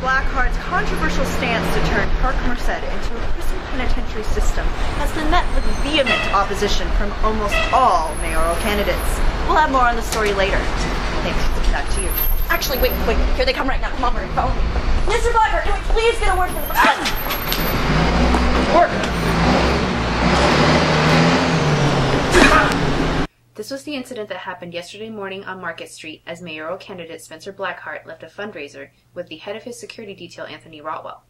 Blackhart's controversial stance to turn Park Merced into a prison penitentiary system has been met with vehement opposition from almost all mayoral candidates. We'll have more on the story later. Thanks. Back to you. Actually, wait. Here they come right now. Come on, Murray, follow me. Mr. Blackhart, can we please get a word from the press? This was the incident that happened yesterday morning on Market Street as mayoral candidate Spencer Blackhart left a fundraiser with the head of his security detail, Anthony Rotwell.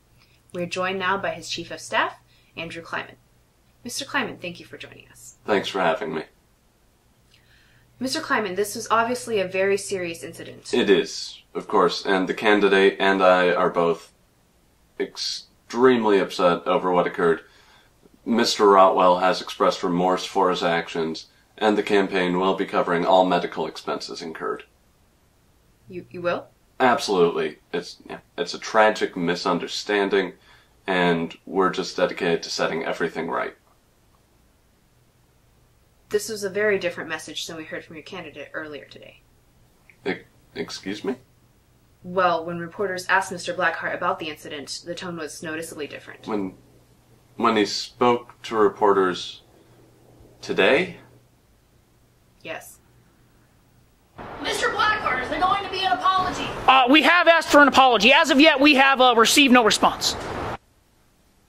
We are joined now by his chief of staff, Andrew Kleinman. Mr. Kleinman, thank you for joining us. Thanks for having me. Mr. Kleinman, this was obviously a very serious incident. It is, of course, and the candidate and I are both extremely upset over what occurred. Mr. Rotwell has expressed remorse for his actions, and the campaign will be covering all medical expenses incurred. You will? Absolutely. It's a tragic misunderstanding, and we're just dedicated to setting everything right. This was a very different message than we heard from your candidate earlier today. Excuse me? Well, when reporters asked Mr. Blackhart about the incident, the tone was noticeably different. When he spoke to reporters today? Yes. Mr. Blackhart, is there going to be an apology? We have asked for an apology. As of yet, we have received no response.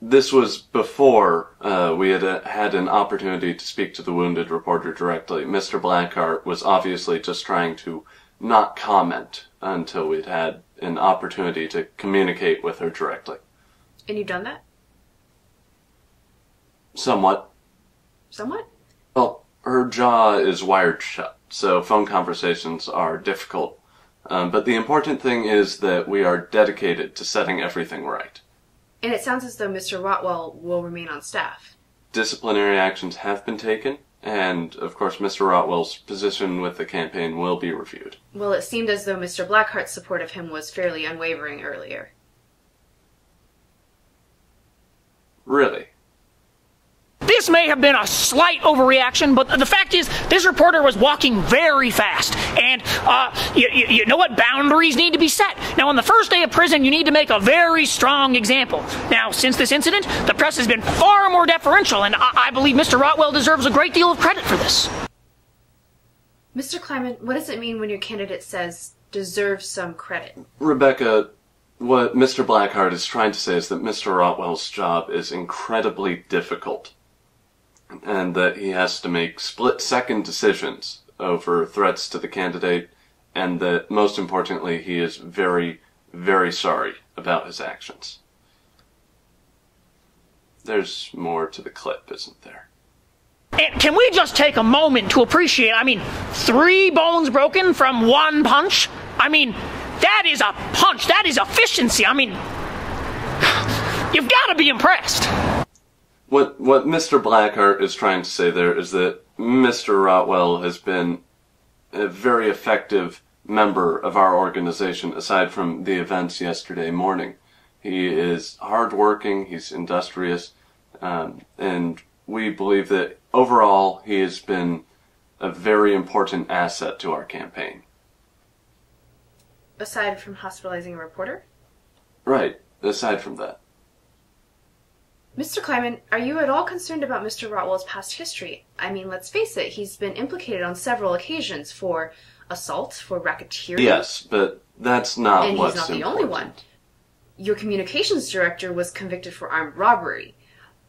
This was before we had had an opportunity to speak to the wounded reporter directly. Mr. Blackhart was obviously just trying to not comment until we'd had an opportunity to communicate with her directly. And you've done that? Somewhat. Somewhat? Well, her jaw is wired shut, so phone conversations are difficult. But the important thing is that we are dedicated to setting everything right. And it sounds as though Mr. Rotwell will remain on staff. Disciplinary actions have been taken, and of course Mr. Rotwell's position with the campaign will be reviewed. Well, it seemed as though Mr. Blackhart's support of him was fairly unwavering earlier. Really? This may have been a slight overreaction, but the fact is, this reporter was walking very fast. And, you know what? Boundaries need to be set. Now, on the first day of prison, you need to make a very strong example. Now, since this incident, the press has been far more deferential, and I believe Mr. Rotwell deserves a great deal of credit for this. Mr. Kleinman, what does it mean when your candidate says, deserves some credit? Rebecca, what Mr. Blackhart is trying to say is that Mr. Rotwell's job is incredibly difficult, and that he has to make split-second decisions over threats to the candidate, and that, most importantly, he is very, very sorry about his actions. There's more to the clip, isn't there? And can we just take a moment to appreciate, 3 bones broken from 1 punch? That is a punch. That is efficiency. You've got to be impressed. What Mr. Blackhart is trying to say there is that Mr. Rotwell has been a very effective member of our organization aside from the events yesterday morning. He is hardworking, he's industrious, and we believe that overall he has been a very important asset to our campaign. Aside from hospitalizing a reporter? Right, aside from that. Mr. Kleinman, are you at all concerned about Mr. Rotwell's past history? Let's face it, he's been implicated on several occasions for assault, for racketeering. Yes, but that's not and what's he's not the important. only one. Your communications director was convicted for armed robbery.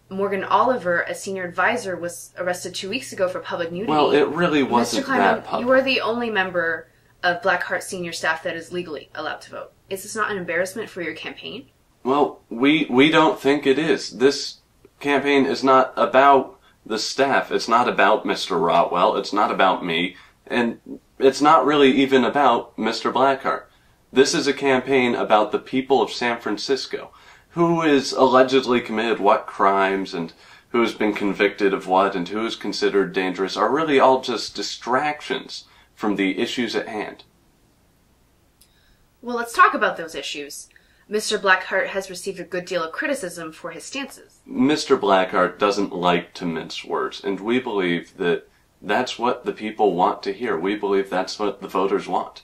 Morgan Oliver, a senior advisor, was arrested 2 weeks ago for public nudity. Well, it really wasn't Mr. Kleinman, that public. you are the only member of Blackhart senior staff that is legally allowed to vote. Is this not an embarrassment for your campaign? Well, we don't think it is. This campaign is not about the staff. It's not about Mr. Rotwell. It's not about me. And it's not really even about Mr. Blackhart. This is a campaign about the people of San Francisco. Who is allegedly committed what crimes and who has been convicted of what and who is considered dangerous are really all just distractions from the issues at hand. Well, let's talk about those issues. Mr. Blackhart has received a good deal of criticism for his stances. Mr. Blackhart doesn't like to mince words, and we believe that that's what the people want to hear. We believe that's what the voters want.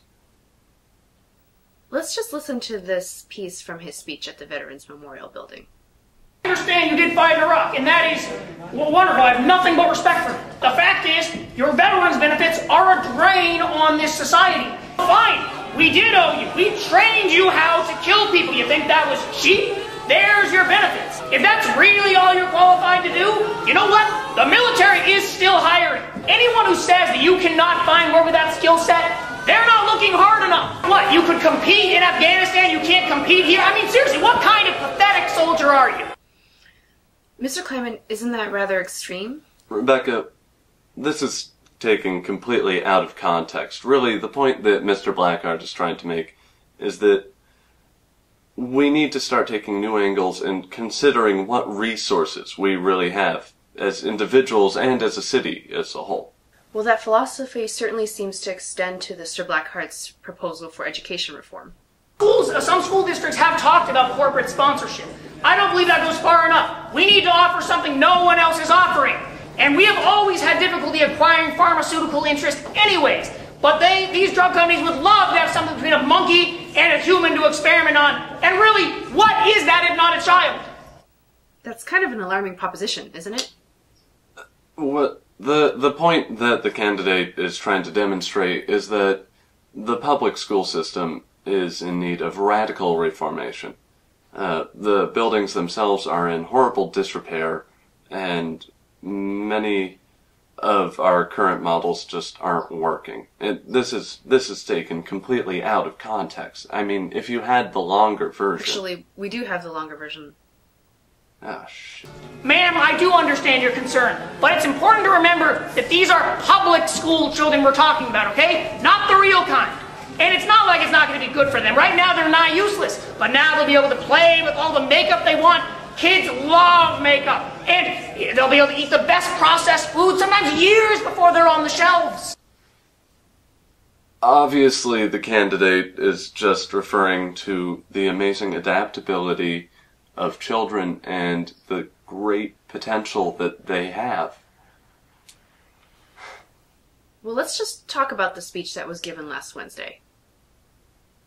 Let's just listen to this piece from his speech at the Veterans Memorial Building. I understand you did fight in Iraq, and that is wonderful. I have nothing but respect for it. The fact is, your veterans' benefits are a drain on this society. Fine, we did owe you. We trained you how to kill people. You think that was cheap? There's your benefits. If that's really all you're qualified to do, you know what? The military is still hiring. Anyone who says that you cannot find work with that skill set, they're not looking hard enough. What, you could compete in Afghanistan, you can't compete here? I mean, seriously, what kind of pathetic soldier are you? Mr. Kleinman, isn't that rather extreme? Rebecca, this is taken completely out of context. Really, the point that Mr. Blackhart is trying to make is that we need to start taking new angles and considering what resources we really have as individuals and as a city as a whole. Well, that philosophy certainly seems to extend to Mr. Blackhart's proposal for education reform. Some school districts have talked about corporate sponsorship. I don't believe that goes far enough. We need to offer something no one else is offering. And we have always had difficulty acquiring pharmaceutical interest anyways. But these drug companies would love to have something between a monkey and a human to experiment on. And really, what is that if not a child? That's kind of an alarming proposition, isn't it? What the point that the candidate is trying to demonstrate is that the public school system is in need of radical reformation. The buildings themselves are in horrible disrepair, and many of our current models just aren't working. This is taken completely out of context. I mean, if you had the longer version... Actually, we do have the longer version. Ah, shit. Ma'am, I do understand your concern, but it's important to remember that these are public school children we're talking about, okay? Not the real kind. And it's not like it's not going to be good for them. Right now, they're nigh useless. But now they'll be able to play with all the makeup they want. Kids love makeup. And they'll be able to eat the best processed food, sometimes years before they're on the shelves. Obviously, the candidate is just referring to the amazing adaptability of children and the great potential that they have. Well, let's just talk about the speech that was given last Wednesday.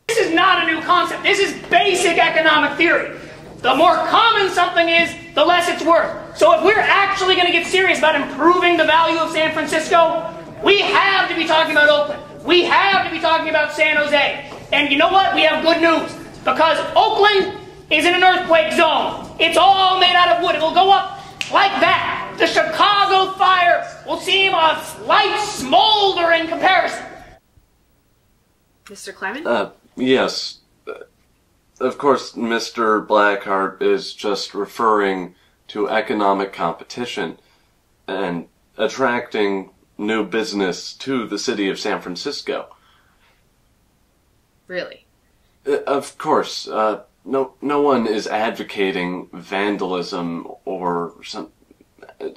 This is not a new concept. This is basic economic theory. The more common something is, the less it's worth. So if we're actually going to get serious about improving the value of San Francisco, we have to be talking about Oakland. We have to be talking about San Jose. And you know what? We have good news. Because Oakland is in an earthquake zone. It's all made out of wood. It will go up like that. The Chicago fire will seem a slight smolder in comparison. Mr. Kleinman? Yes. Of course, Mr. Blackhart is just referring to economic competition and attracting new business to the city of San Francisco. Really? Of course. No one is advocating vandalism or some...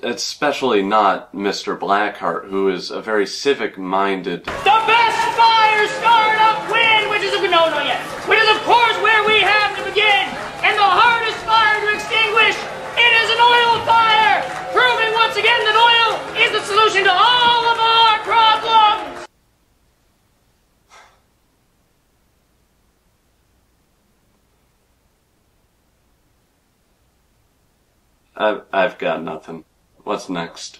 Especially not Mr. Blackhart, who is a very civic-minded... The best fire startup win, which is not yet. Which is of course where we have to begin. And the hardest fire to extinguish, it is an oil fire, proving once again that oil is the solution to all of our problems. I've got nothing. What's next?